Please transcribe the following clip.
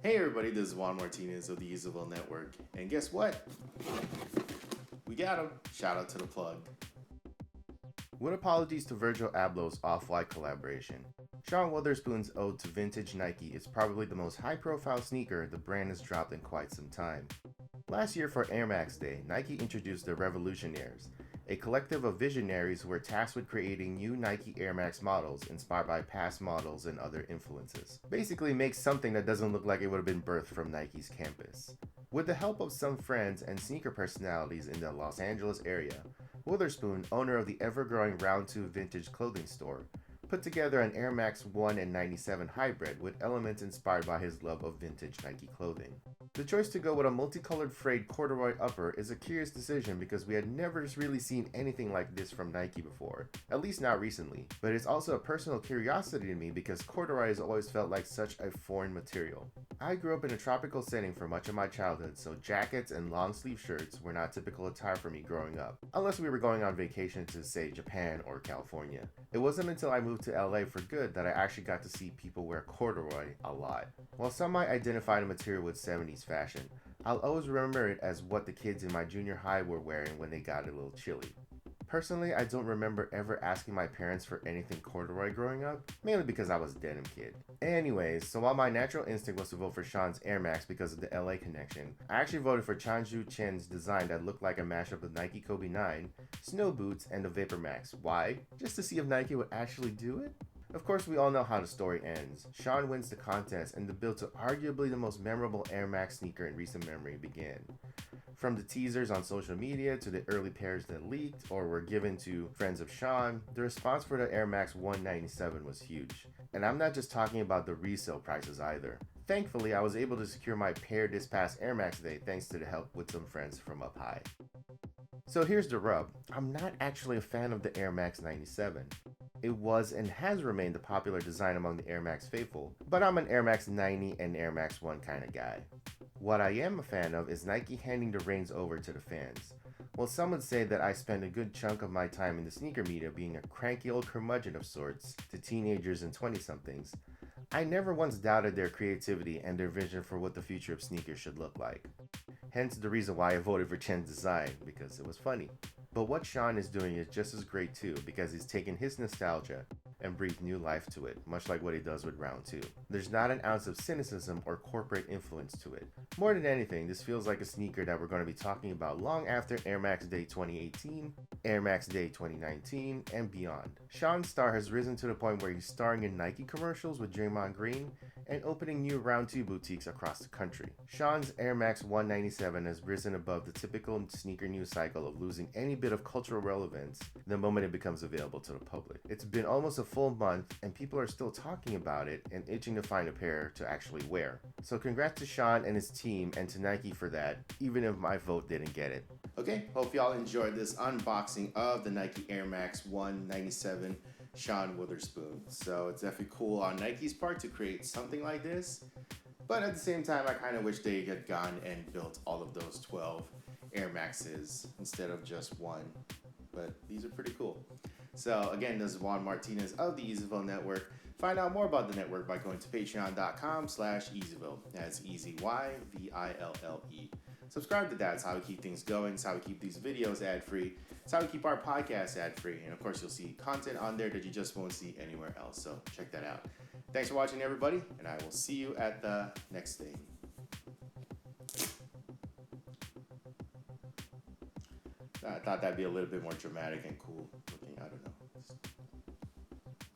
Hey everybody, this is Juan Martinez of the ezyville network. And guess what? We got him. Shout out to the plug. With apologies to Virgil Abloh's off-white collaboration, Sean Wotherspoon's ode to vintage Nike is probably the most high-profile sneaker the brand has dropped in quite some time. Last year for Air Max Day, Nike introduced the Revolutionaires, a collective of visionaries who were tasked with creating new Nike Air Max models inspired by past models and other influences. Basically make something that doesn't look like it would have been birthed from Nike's campus. With the help of some friends and sneaker personalities in the Los Angeles area, Wotherspoon, owner of the ever-growing Round 2 vintage clothing store, put together an Air Max 1 and 97 hybrid with elements inspired by his love of vintage Nike clothing. The choice to go with a multicolored frayed corduroy upper is a curious decision because we had never really seen anything like this from Nike before, at least not recently, but it's also a personal curiosity to me because corduroy has always felt like such a foreign material. I grew up in a tropical setting for much of my childhood, so jackets and long sleeve shirts were not typical attire for me growing up, unless we were going on vacation to say Japan or California. It wasn't until I moved to LA for good that I actually got to see people wear corduroy a lot. While some might identify the material with 70s fashion, I'll always remember it as what the kids in my junior high were wearing when they got a little chilly. Personally, I don't remember ever asking my parents for anything corduroy growing up, mainly because I was a denim kid. Anyways, so while my natural instinct was to vote for Sean's Air Max because of the LA connection, I actually voted for Chanju Chen's design that looked like a mashup of Nike Kobe 9, snow boots, and the Vapor Max. Why? Just to see if Nike would actually do it? Of course, we all know how the story ends. Sean wins the contest and the build to arguably the most memorable Air Max sneaker in recent memory began. From the teasers on social media to the early pairs that leaked or were given to friends of Sean, the response for the Air Max 197 was huge. And I'm not just talking about the resale prices either. Thankfully, I was able to secure my pair this past Air Max Day thanks to the help with some friends from up high. So here's the rub. I'm not actually a fan of the Air Max 97. It was and has remained a popular design among the Air Max faithful, but I'm an Air Max 90 and Air Max 1 kind of guy. What I am a fan of is Nike handing the reins over to the fans. While some would say that I spend a good chunk of my time in the sneaker media being a cranky old curmudgeon of sorts to teenagers and 20-somethings, I never once doubted their creativity and their vision for what the future of sneakers should look like. Hence the reason why I voted for Chen's design, because it was funny. But what Sean is doing is just as great too, because he's taken his nostalgia and breathed new life to it, much like what he does with Round 2. There's not an ounce of cynicism or corporate influence to it. More than anything, this feels like a sneaker that we're going to be talking about long after Air Max Day 2018, Air Max Day 2019, and beyond. Sean's star has risen to the point where he's starring in Nike commercials with Draymond Green and opening new Round 2 boutiques across the country. Sean's Air Max 197 has risen above the typical sneaker news cycle of losing any bit of cultural relevance the moment it becomes available to the public. It's been almost a full month and people are still talking about it and itching to find a pair to actually wear. So congrats to Sean and his team and to Nike for that, even if my vote didn't get it. Okay, hope y'all enjoyed this unboxing of the Nike Air Max 197 Sean Wotherspoon. So it's definitely cool on Nike's part to create something like this. But at the same time, I kind of wish they had gone and built all of those 12 Air Maxes instead of just one. But these are pretty cool. So again, this is Juan Martinez of the ezyville network. Find out more about the network by going to patreon.com/ezyville. That's EZYVILLE. Subscribe to that. It's how we keep things going. It's how we keep these videos ad-free. It's how we keep our podcast ad-free. And of course, you'll see content on there that you just won't see anywhere else. So check that out. Thanks for watching, everybody. And I will see you at the next thing. I thought that'd be a little bit more dramatic and cool looking. I don't know.